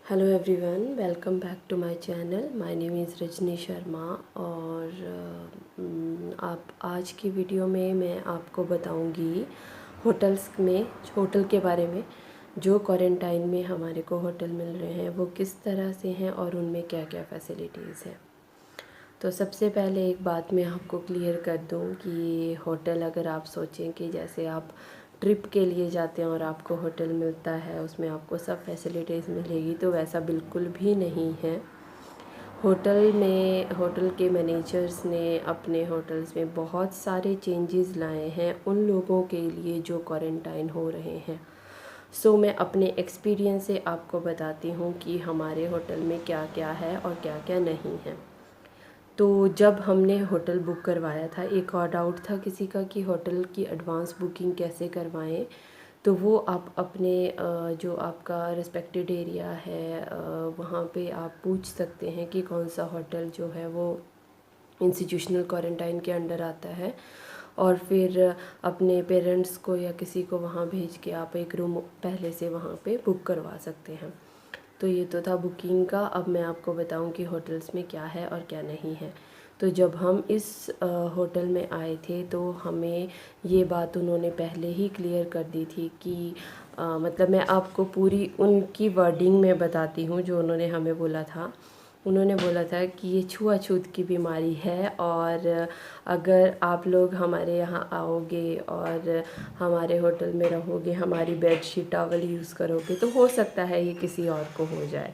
Hello everyone, welcome back to my channel. My name is Rajni Sharma. और आप आज की वीडियो में मैं आपको बताऊंगी होटल के बारे में। जो क्वारंटाइन में हमारे को होटल मिल रहे हैं वो किस तरह से हैं और उनमें क्या क्या फैसिलिटीज़ हैं। तो सबसे पहले एक बात मैं आपको क्लियर कर दूं कि होटल अगर आप सोचें कि जैसे आप ट्रिप के लिए जाते हैं और आपको होटल मिलता है, उसमें आपको सब फैसिलिटीज़ मिलेगी, तो वैसा बिल्कुल भी नहीं है। होटल के मैनेजर्स ने अपने होटल्स में बहुत सारे चेंजेस लाए हैं उन लोगों के लिए जो क्वारंटाइन हो रहे हैं। सो मैं अपने एक्सपीरियंस से आपको बताती हूँ कि हमारे होटल में क्या क्या है और क्या क्या नहीं है। तो जब हमने होटल बुक करवाया था, एक और डाउट था किसी का कि होटल की एडवांस बुकिंग कैसे करवाएं। तो वो आप अपने जो आपका रिस्पेक्टेड एरिया है वहाँ पे आप पूछ सकते हैं कि कौन सा होटल जो है वो इंस्टीट्यूशनल क्वारंटाइन के अंडर आता है, और फिर अपने पेरेंट्स को या किसी को वहाँ भेज के आप एक रूम पहले से वहाँ पे बुक करवा सकते हैं। तो ये तो था बुकिंग का। अब मैं आपको बताऊं कि होटल्स में क्या है और क्या नहीं है। तो जब हम इस होटल में आए थे तो हमें ये बात उन्होंने पहले ही क्लियर कर दी थी कि मतलब मैं आपको पूरी उनकी वर्डिंग में बताती हूँ जो उन्होंने हमें बोला था। उन्होंने बोला था कि ये छुआछूत की बीमारी है, और अगर आप लोग हमारे यहाँ आओगे और हमारे होटल में रहोगे, हमारी बेडशीट टॉवल यूज़ करोगे, तो हो सकता है ये किसी और को हो जाए।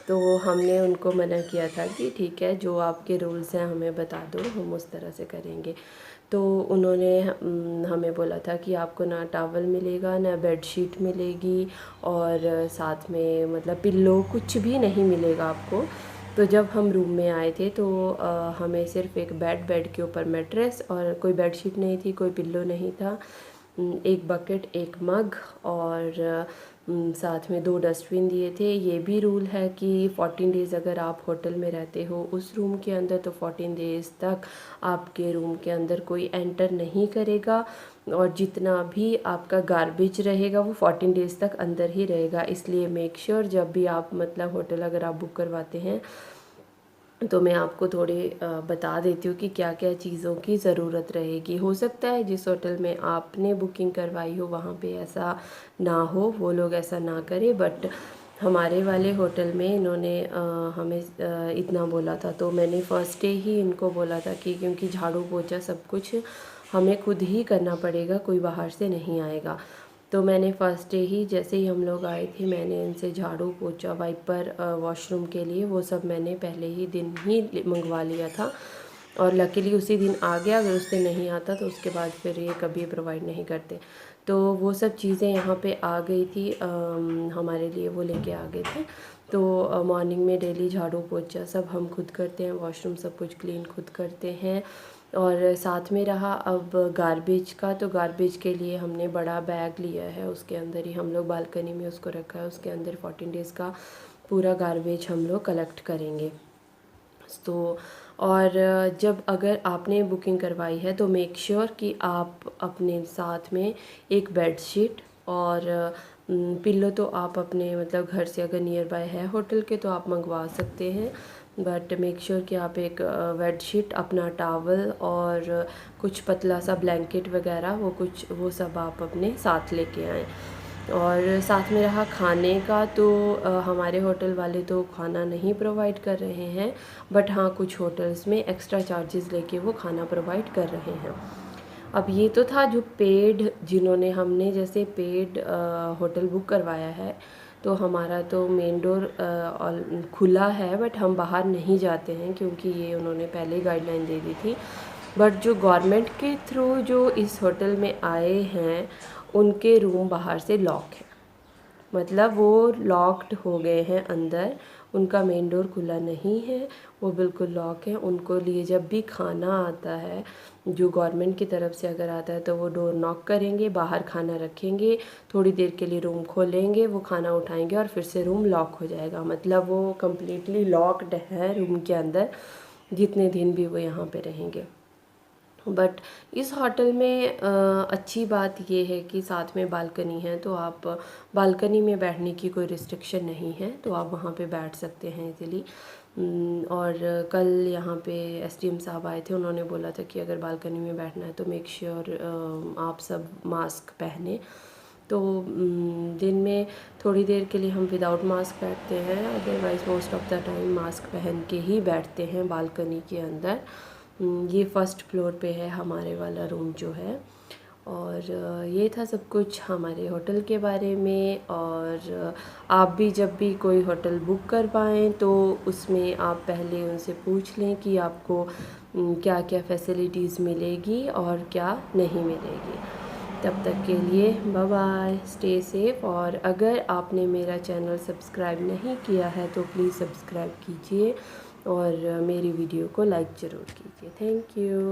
तो हमने उनको मना किया था कि ठीक है, जो आपके रूल्स हैं हमें बता दो, हम उस तरह से करेंगे। तो उन्होंने हमें बोला था कि आपको ना टॉवल मिलेगा ना बेडशीट मिलेगी, और साथ में मतलब पिल्लो कुछ भी नहीं मिलेगा आपको। तो जब हम रूम में आए थे तो हमें सिर्फ एक बेड के ऊपर मैट्रेस, और कोई बेडशीट नहीं थी, कोई पिल्लो नहीं था, एक बकेट, एक मग, और साथ में 2 डस्टबिन दिए थे। ये भी रूल है कि 14 डेज़ अगर आप होटल में रहते हो उस रूम के अंदर, तो 14 डेज़ तक आपके रूम के अंदर कोई एंटर नहीं करेगा, और जितना भी आपका गार्बेज रहेगा वो 14 डेज़ तक अंदर ही रहेगा। इसलिए मेक श्योर जब भी आप मतलब होटल अगर आप बुक करवाते हैं तो मैं आपको थोड़े बता देती हूँ कि क्या क्या चीज़ों की ज़रूरत रहेगी। हो सकता है जिस होटल में आपने बुकिंग करवाई हो वहाँ पे ऐसा ना हो, वो लोग ऐसा ना करें, बट हमारे वाले होटल में इन्होंने हमें इतना बोला था। तो मैंने फ़र्स्ट डे ही इनको बोला था कि क्योंकि झाड़ू पोछा सब कुछ हमें खुद ही करना पड़ेगा, कोई बाहर से नहीं आएगा। तो मैंने फ़र्स्ट डे ही जैसे ही हम लोग आए थे, मैंने इनसे झाड़ू पोछा, वाइपर, वॉशरूम के लिए वो सब मैंने पहले ही दिन ही मंगवा लिया था, और लकीली उसी दिन आ गया। अगर उस दिन नहीं आता तो उसके बाद फिर ये कभी प्रोवाइड नहीं करते। तो वो सब चीज़ें यहाँ पे आ गई थी, हमारे लिए वो लेके आ गए थे। तो मॉर्निंग में डेली झाड़ू पोछा सब हम खुद करते हैं, वॉशरूम सब कुछ क्लीन खुद करते हैं। और साथ में रहा अब गार्बेज का, तो गार्बेज के लिए हमने बड़ा बैग लिया है, उसके अंदर ही हम लोग बालकनी में उसको रखा है, उसके अंदर 14 डेज़ का पूरा गार्बेज हम लोग कलेक्ट करेंगे। तो और जब अगर आपने बुकिंग करवाई है तो मेक श्योर कि आप अपने साथ में एक बेडशीट और पिल्लो तो आप अपने मतलब घर से अगर नियर बाय है होटल के तो आप मंगवा सकते हैं, बट मेक श्योर कि आप एक बेडशीट, अपना टॉवल और कुछ पतला सा ब्लैंकेट वगैरह वो सब आप अपने साथ लेके आएँ। और साथ में रहा खाने का, तो हमारे होटल वाले तो खाना नहीं प्रोवाइड कर रहे हैं, बट हाँ कुछ होटल्स में एक्स्ट्रा चार्जेस लेके वो खाना प्रोवाइड कर रहे हैं। अब ये तो था जो पेड, जिन्होंने हमने जैसे पेड होटल बुक करवाया है, तो हमारा तो मेन डोर खुला है, बट हम बाहर नहीं जाते हैं क्योंकि ये उन्होंने पहले ही गाइडलाइन दे दी थी। बट जो गवर्नमेंट के थ्रू जो इस होटल में आए हैं उनके रूम बाहर से लॉक है, मतलब वो लॉक्ड हो गए हैं अंदर, उनका मेन डोर खुला नहीं है, वो बिल्कुल लॉक है। उनको लिए जब भी खाना आता है जो गवर्नमेंट की तरफ से अगर आता है तो वो डोर नॉक करेंगे, बाहर खाना रखेंगे, थोड़ी देर के लिए रूम खोलेंगे, वो खाना उठाएंगे और फिर से रूम लॉक हो जाएगा। मतलब वो कम्प्लीटली लॉक्ड है रूम के अंदर जितने दिन भी वो यहाँ पे रहेंगे। बट इस होटल में अच्छी बात ये है कि साथ में बालकनी है, तो आप बालकनी में बैठने की कोई रिस्ट्रिक्शन नहीं है, तो आप वहाँ पे बैठ सकते हैं इजीली। और कल यहाँ पे एसडीएम साहब आए थे, उन्होंने बोला था कि अगर बालकनी में बैठना है तो मेक श्योर आप सब मास्क पहने। तो दिन में थोड़ी देर के लिए हम विदाउट मास्क बैठते हैं, otherwise most of the time mask पहन के ही बैठते हैं बालकनी के अंदर। ये फर्स्ट फ्लोर पे है हमारे वाला रूम जो है। और ये था सब कुछ हमारे होटल के बारे में। और आप भी जब भी कोई होटल बुक कर पाएँ तो उसमें आप पहले उनसे पूछ लें कि आपको क्या क्या फैसिलिटीज़ मिलेगी और क्या नहीं मिलेगी। तब तक के लिए बाय बाय, स्टे सेफ। और अगर आपने मेरा चैनल सब्सक्राइब नहीं किया है तो प्लीज़ सब्सक्राइब कीजिए और मेरी वीडियो को लाइक ज़रूर कीजिए। Thank you.